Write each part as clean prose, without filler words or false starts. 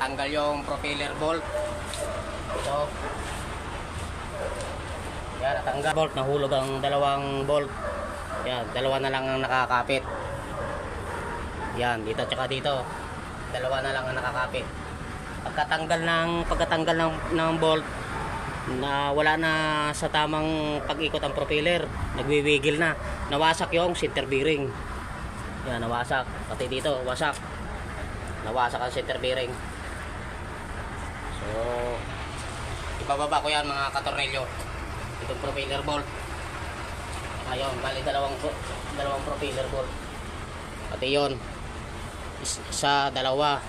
natanggal yung propeller bolt. Ito. Yan, natanggal bolt, nahulog ang dalawang bolt. Yan, dalawa na lang ang nakakapit. Yan, dito tsaka dito. Dalawa na lang ang nakakapit. Pagkatanggal ng bolt na wala na sa tamang pag-ikot ang propeller, nagwiwigil na. Nawasak yung center bearing. Yan, nawasak. Pati dito, wasak. Nawasak ang center bearing. So, ibababa ko yan mga katornilyo. Itong propeller bolt. Ayun, bali dalawang propeller bolt. Pati yun, isa, dalawa.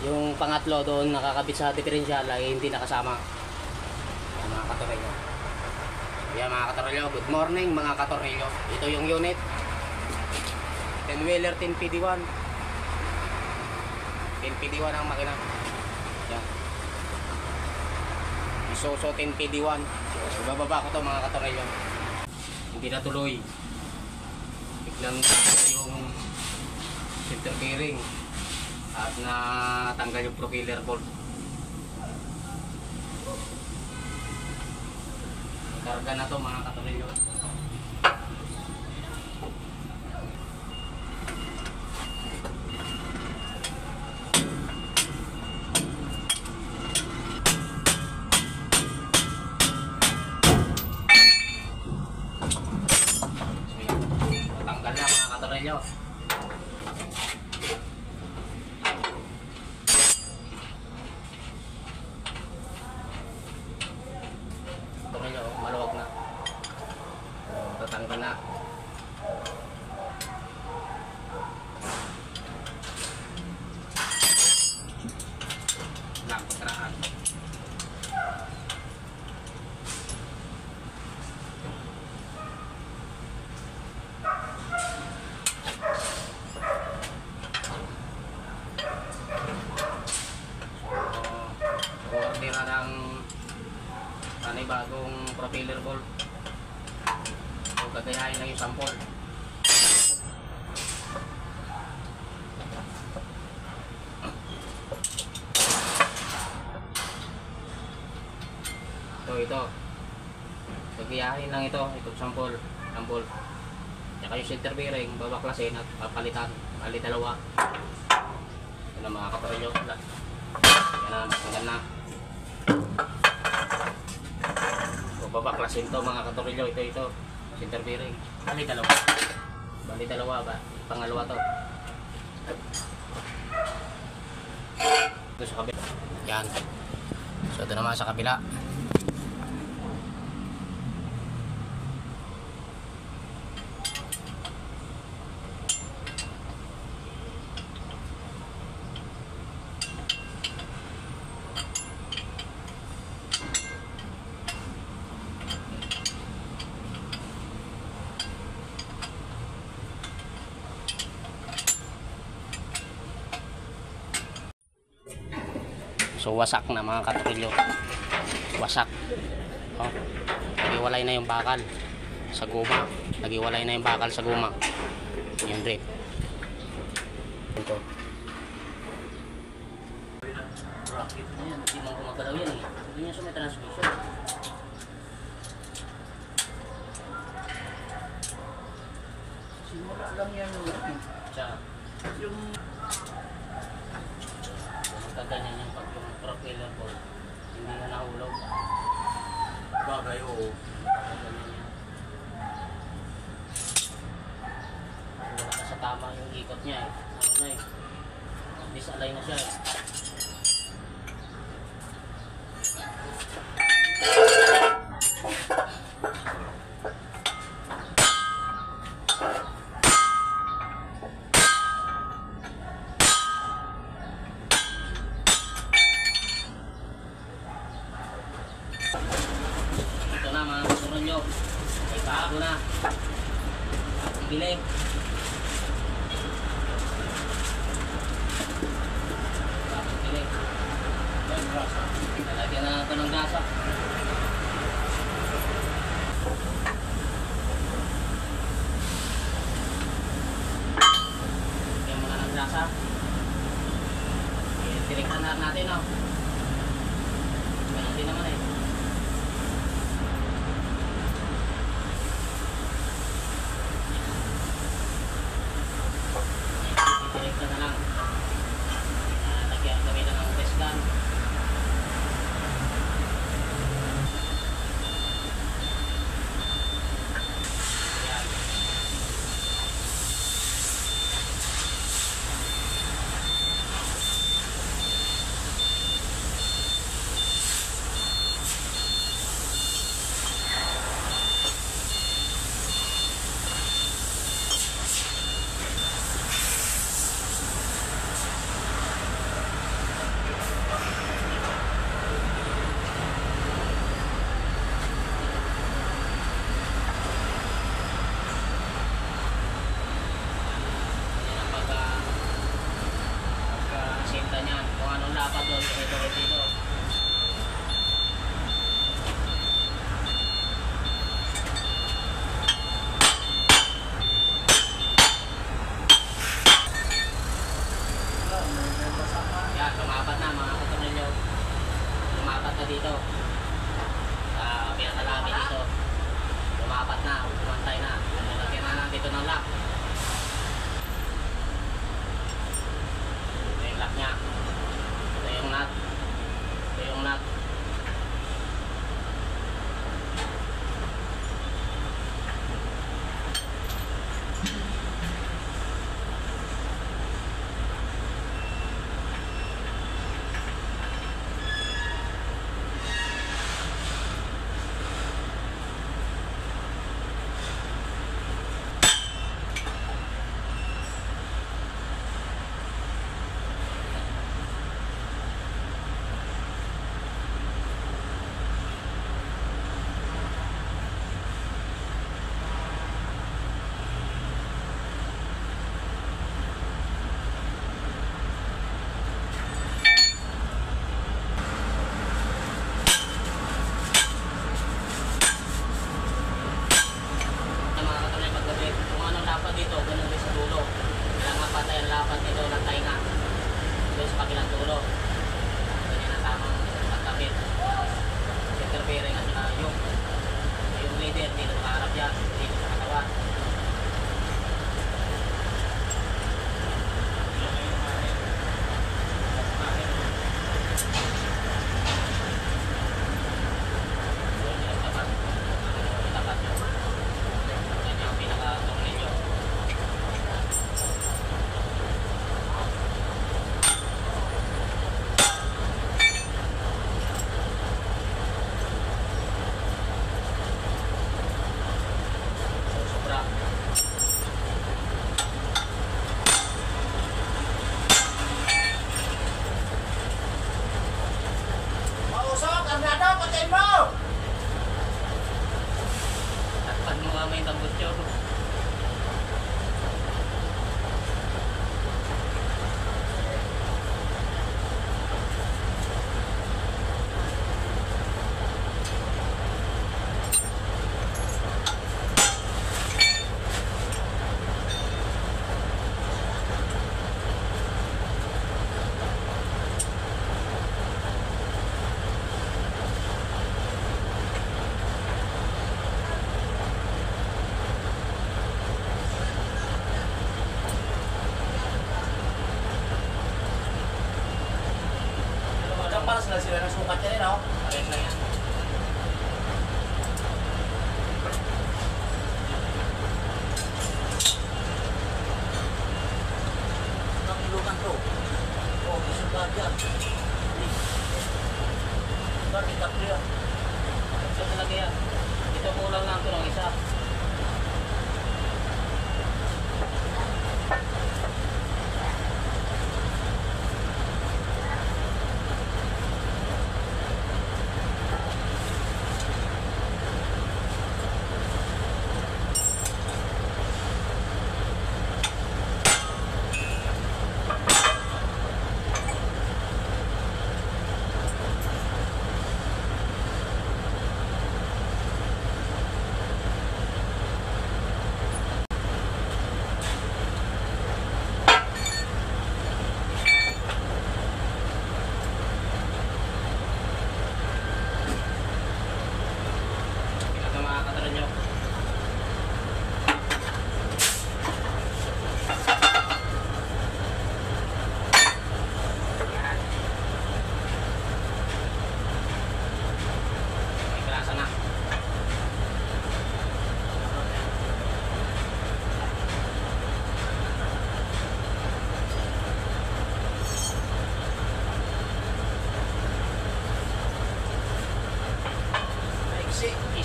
Yung pangatlo doon nakakabit sa differential ay hindi nakasama. Yan mga katornilyo. Yan mga katornilyo, good morning mga katornilyo. Ito yung unit 10-wheeler 10PD1. 10PD1 ang makina. Yan. Isuso 10PD1. So, bababa ko to mga katornilyo. Hindi na tuloy. Biglang yung center bearing at natanggal yung propeller bolt. Karga na to mga katornilyo. Tanggal na mga katornilyo. Maluwag na. Tatanggal na. Nakatraan. Ordera ng bagong propeller bolt. So, gagayahin lang yung sample. Ito. Gagayahin lang ito. Itong sample ng bolt. Tsaka yung center bearing, babaklasin at papalitan. Bali dalawa. Ito na mga katornilyo. Yan na, matanggal na. Babaklasin to mga katornilyo. Ito center bearing. Bali dalawa ba? Pangalawa to. Ito sa kabila. Yan. So ito naman sa kabila. So wasak na mga katornilyo. Wasak. Oh. Nagiwalay na yung bakal sa guma. Nagiwalay na yung bakal sa guma. Yun rin. Ito. Rocket na yan. Hindi mo gumagalaw yan eh. Hindi niya sa may transmission. Simula lang yan yung yung ganyan yung pag yung propeller bolt hindi na nahulog. Bagay oo. Wala na sa tama yung ikot niya eh. Ano na eh. Disalay na siya eh. Ito na mga katornilyo. Ay bago na. Bili. Bili. Lalagyan na ito ng gasa. Lagyan mo na ng gasa. Tinik na lang natin, no? Ganun din naman eh. Direkta na lang. Lagyan kami na ng test gun. Kung anong lapat doon, dito. Yan, lumapat na mga katulad. Lumapat na dito. Pinakalami dito. Lumapat na, umantay na. Lagyan na lang dito ng lock. Ito yung lock niya. Ito yung nut. Ito yung nut. Dito, ganun din sa dulo. Kailangan patay ang lapat dito ng tainga. Doon sa kabilang dulo. Ganyan ang tamang pagkapit. Center bearing at saka yung leader dito sa harap yan. Dito sa katawan. May tambot yun. Paras na sila ng sukat yan, no? Pares na yan. Nakilukan to. Oo, sukat yan. Bakit tapos yan? Ito talaga yan. Ito kulang lang ito ng isa.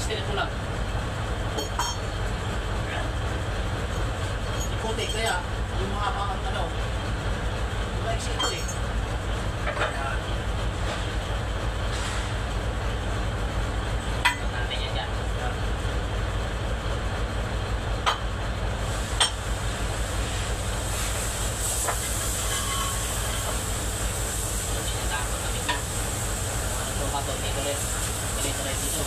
Tinan mo lang. Ikuti, kaya yung mga ano, like ikuti. Ayan. Natin yan dyan. Dito rin dito.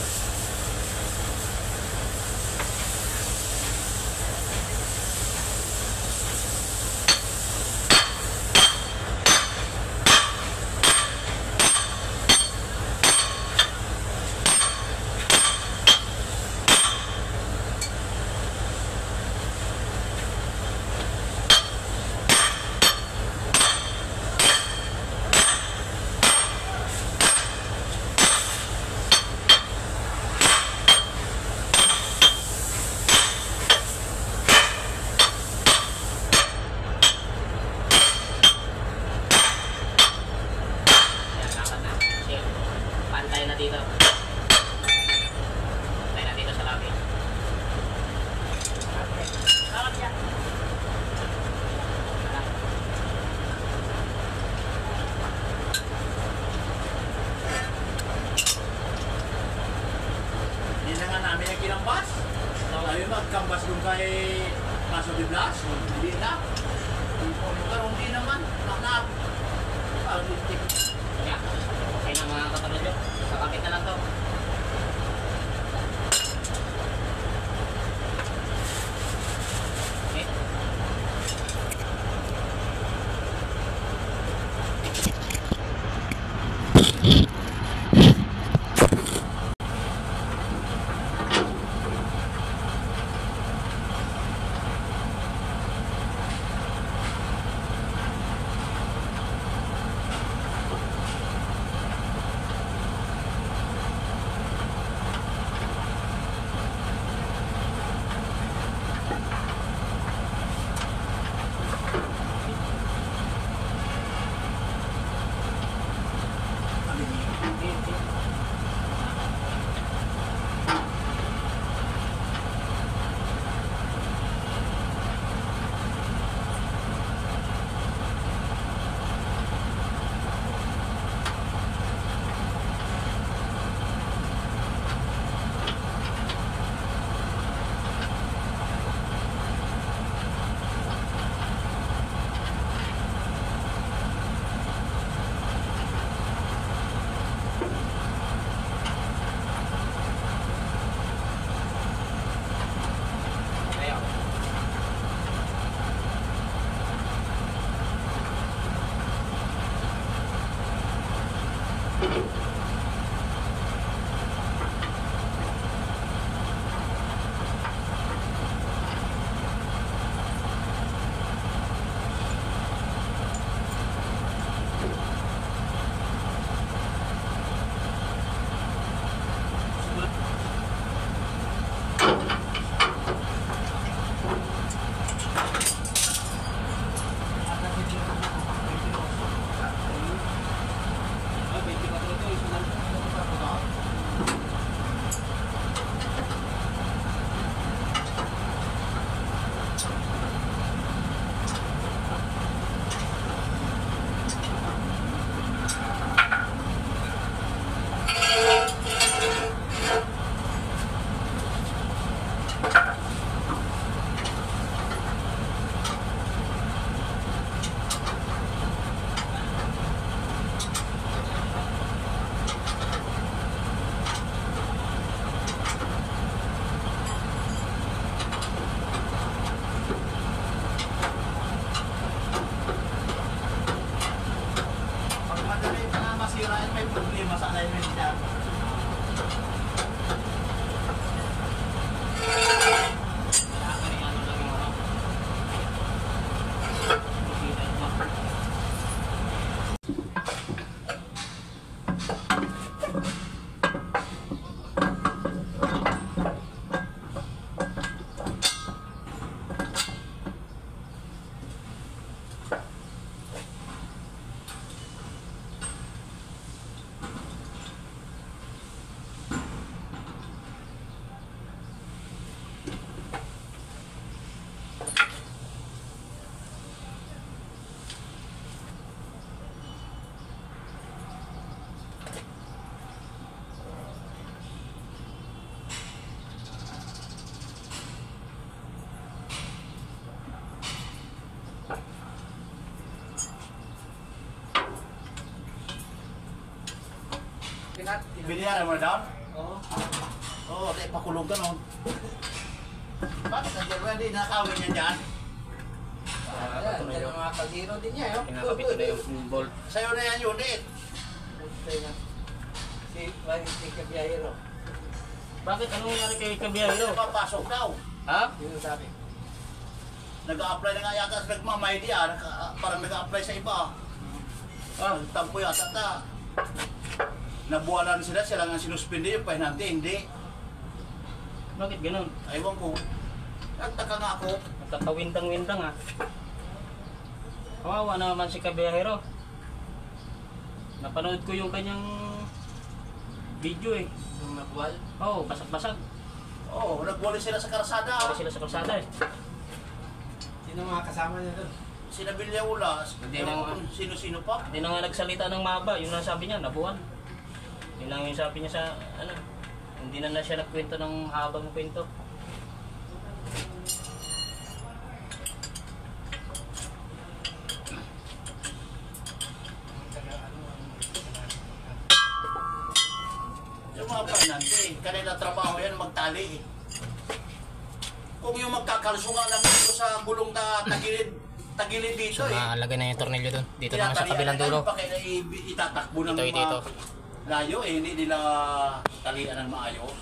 Pantay na dito. Pantay na dito sa labi. Sarap yan. Hindi na nga namin yung kinambas. Tayo magkambas doon kay Paso de Blas. Hindi na. Pero hindi naman. Nakap. Kaya, okay na mga kapatid nyo. Kakapit na lang to. Okay. Biniyaran mo na down? Oo. Oo, di pakulong ka nun. Bakit nandiyan mo? Hindi nakawin niya dyan. Ayan, dyan ang mga kaldero din niya, yun. Kinakapit ko na yung bolt. Sa'yo na yan yun, eh. Si Kabiyahiro. Bakit? Anong nangyari kay Kabiyahiro? Papasok daw. Ha? Yun ang sabi. Nag-a-apply na nga yata sa nagmamaydi parang nag-a-apply sa iba. Nagtampo yata ta. Nabuwalan sila nga sinuspindi yung pahinante, hindi. Bakit ganun? Ewan ko. Nagtaka nga ako. Nagkakawindang-windang ha. Kawawa naman si Kabiyahiro. Napanood ko yung kanyang video eh. Yung nabuwal. Oo, basag-basag. Oo, nagbuwali sila sa karsada. Wala sila sa kalsada eh. Sino mga kasama niya doon? Sina Villaulas. Hindi Ewan na- ko kung sino-sino pa. Hindi na nga nagsalita ng maba. Yun lang sabi niya, nabuwan. Yun lang yung sabi niya sa ano. Hindi na siya nagkwento ng habang kwento. Yung mga pahinante, kanila trabaho yan magtali eh. Kung yung magkakalsungan lang dito sa gulong na tagilid dito eh. Lagay na yung tornilyo doon. Dito naman sa kabilang dulo. Pa kaya itatakbo ng Dito. layo eh, hindi nila talian ng maayos.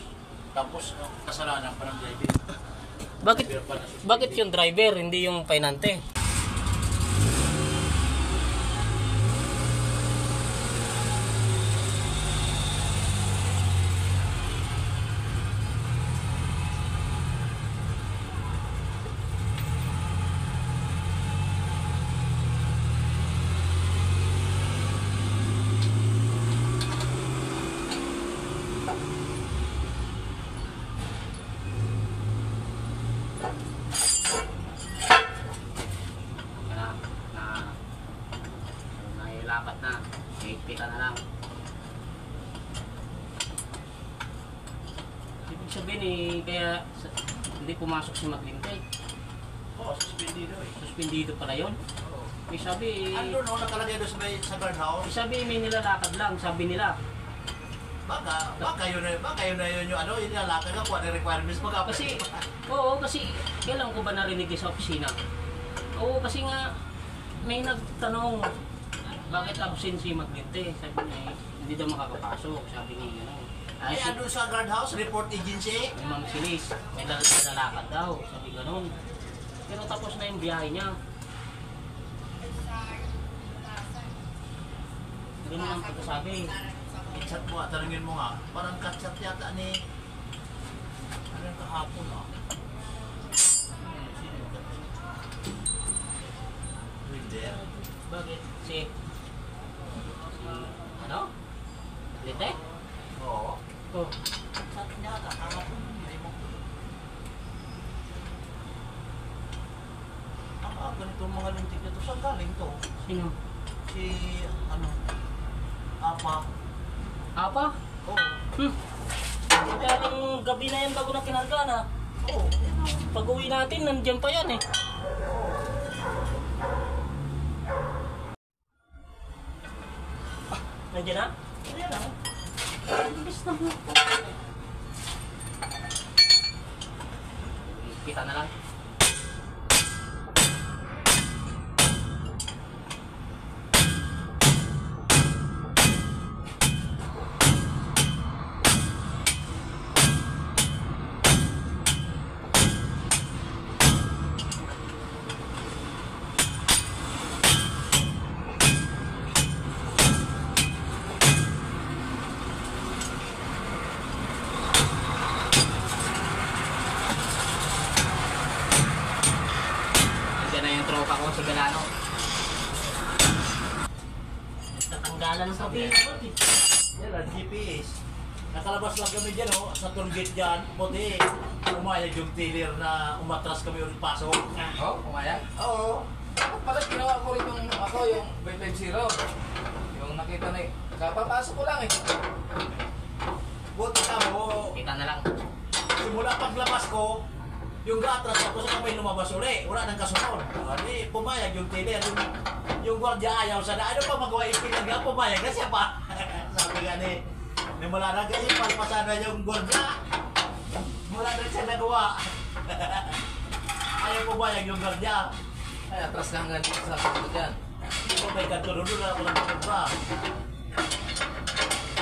Tapos kasalanan pa ng driver. Bakit yung driver, hindi yung painante? Nailapat na. Higpit ka na lang. Ibig sabihin eh, kaya hindi pumasok si Maglintay. Oo, suspendido eh. Suspendido pala yun. May sabi, Andun no, nakalagay doon sa guardhouse. may nilalakad lang, sabi nila. Baka yun na yun yung ano, yung nilalakad ka, kung ano yung requirements Kasi, kasi kailan ko ba narinig sa opisina? Oo, kasi nga, may nagtanong, bakit absent si Maglinte? Sabi niya, hindi daw makakapasok. Sabi niya, gano'n. Ay, andun sa guardhouse, report agency. May Ma'am Silis, may lalakad daw. Sabi gano'n. Pero tapos na yung biyahe niya. Ganun ang pagkasabi. I-chat mo nga, tanungin mo nga. Parang kat-chat yata ni... Ano yung kahapon ah? Sino yung kat-chat? Wilder? Bakit? Si ano? Lite? Oo. Oh. Chat niya ata, kahapon. Hindi mo. Ganitong mga lintik na to. Saan galing to? Sino? Si... ano? Apa? Apa? Oo. Kaya ng gabi na yan bago na kinarga na. Oo. Pag uwi natin, nandiyan pa yan eh. Nandiyan na? Nandiyan na. Bilis na mo. Kita na lang. Tropa ko sa Galano. Tatanggalan sa pinipot eh. Yan lang, GPS. Nakalabas lang kami dyan, oh, sa toll gate dyan. Buti, umayag yung tiller na umatras kami ulit pasok. Oo, pumayag. Oo. Dapat pala ginawa ko rin yung ako, yung 550. Yung nakita na kapapasok ko lang eh. Buti ka mo, Kita na lang. simula paglabas ko, yung gatras ako sa kamay lumabas uli. Wala nang kasunod. Di, pumayag yung tiller. Yung gwardiya ayaw sana. Ano pa magawa ipinag nga, pumayag na siya pa. Sabi nga ni, Wala na kasi palpasan na yung gordya. Wala na siya nagawa. Ayaw po ba yung gordya? Ay, atras ka hanggang dito sa sunod dyan. Kung may kanto doon na ako lang pa.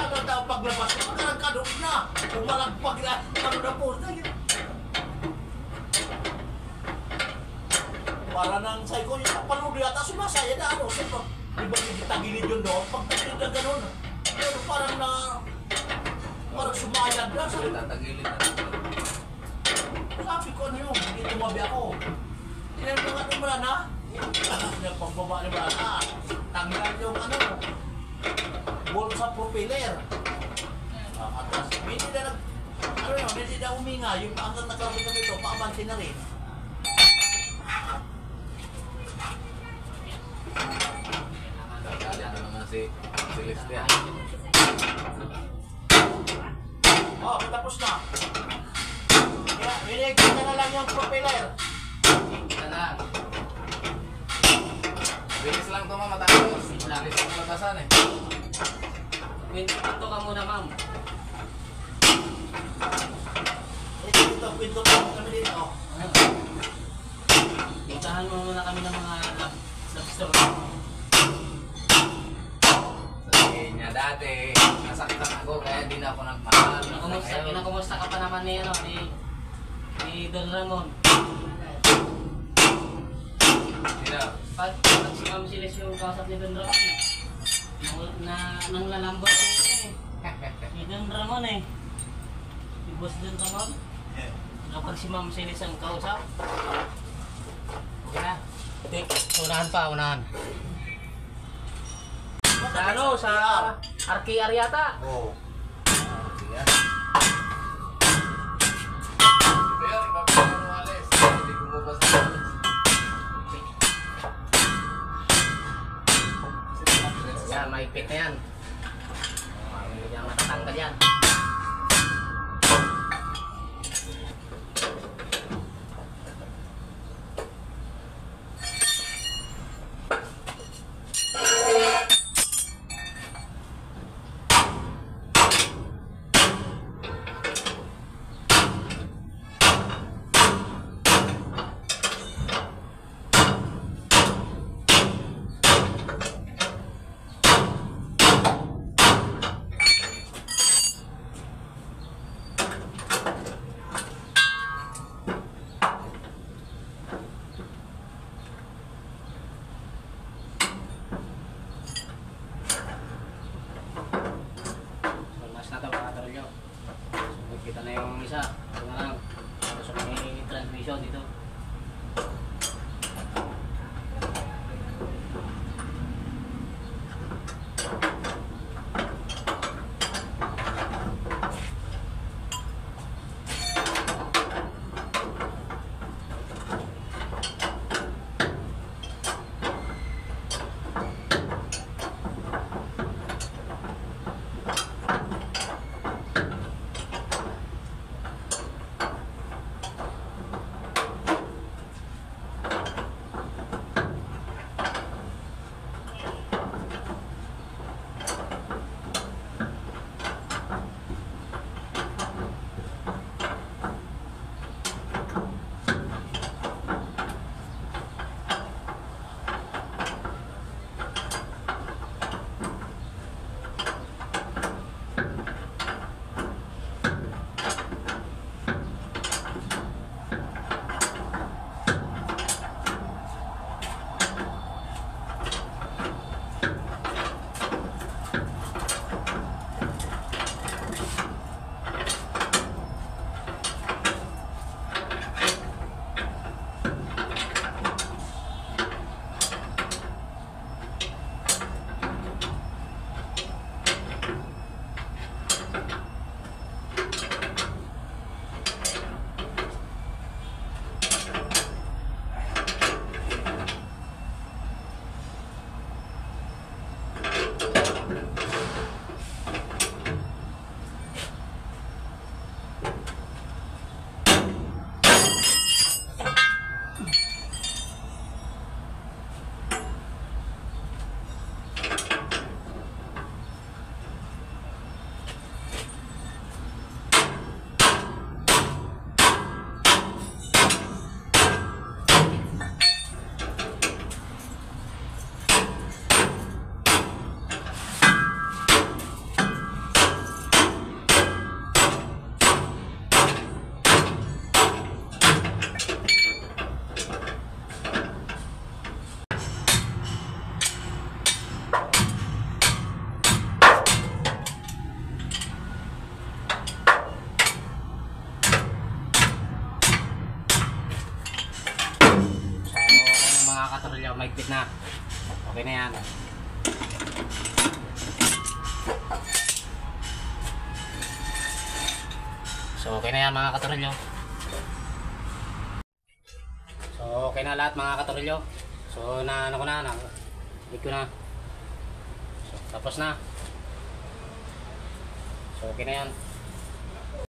Ano daw paglabas ko, magkarang na. Umalagpag na. Ano na po? Para nang psycho yung kapalod yata sumasaya na ano. Siyempre, di ba hindi tagilid yun doon? Pag tagilid na gano'n. Pero parang na... Parang sumayad na. Sabi, tatagilid na. Sabi ko ano yun, hindi tumabi ako. Tinanong nga ito wala na. Pagbaba ni wala na. Tanggal yung ano. Ball sa propeller. Atras. Hindi na nag... Ano yun, hindi na huminga. Yung hanggang nagkaroon kami ito, paabante na rin. Kali na naman si Celestia. Oh, tapos na. Kaya, binigyan na lang yung propeller. Kita na. Bilis lang ito matapos. Bilis ang matasan eh. Pinto ka muna, ma'am. Ito, pinto pa kami dito. Puntahan mo muna kami ng mga lobster. Sabihin niya dati, nasaktan ako kaya di na ako nagmahal. Kinakumusta ka pa naman ni, ano, ni Don Ramon. Sino? Pag si Ma'am Siles yung kausap ni Don Ramon, nang lalambot ko eh. Ni Don Ramon eh. Si Boss Don Ramon. Kapag si Ma'am Siles ang kausap. Okay na. Unahan pa, unahan. Sa ano, sa RKR yata. Oh. Sige. Pero, ipapagod mo alis. Hindi kumubas na alis. Yan, maipit na yan. Hindi yan matatanggal yan. Kita na yung isa. Ito na lang. Tapos may transmission dito. mahigpit na. Okay na yan. So okay na yan mga katorilyo. So okay na lahat mga katorilyo. So ano ko na, higpit ko na. So tapos na. So okay na yan.